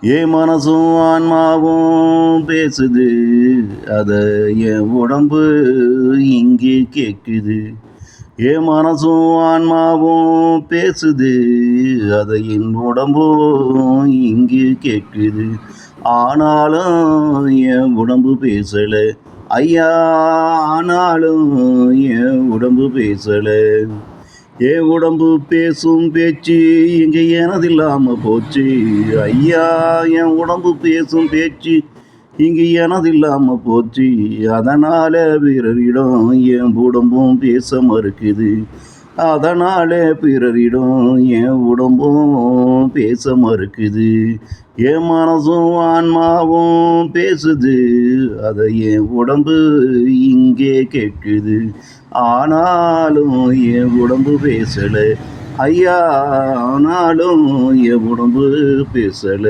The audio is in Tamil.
என் மனசும் ஆன்மாவும் பேசுது, அத என் உடம்பு இங்கே கேட்குது. என் மனசும் ஆன்மாவும் பேசுது, அதை என் உடம்பும் இங்கே கேட்குது. ஆனாலும் என் உடம்பு பேசல ஐயா, ஆனாலும் என் உடம்பு பேசல. என் உடம்பு பேசும் பேச்சு இங்கே எனதில்லாம போச்சு ஐயா. என் உடம்பு பேசும் பேச்சு இங்கு எனதில்லாம போச்சு. அதனால பிறரிடம் என் உடம்பும் பேச மறுக்குது. அதனால பிறரிடம் என் உடம்பும் பேச மறுக்குது. என் மனசும் ஆன்மாவும் பேசுது, அதை என் உடம்பு இங்கே கேட்குது. ஆனாலும் என் உடம்பு பேசல ஐயா, ஆனாலும் என் உடம்பு பேசல.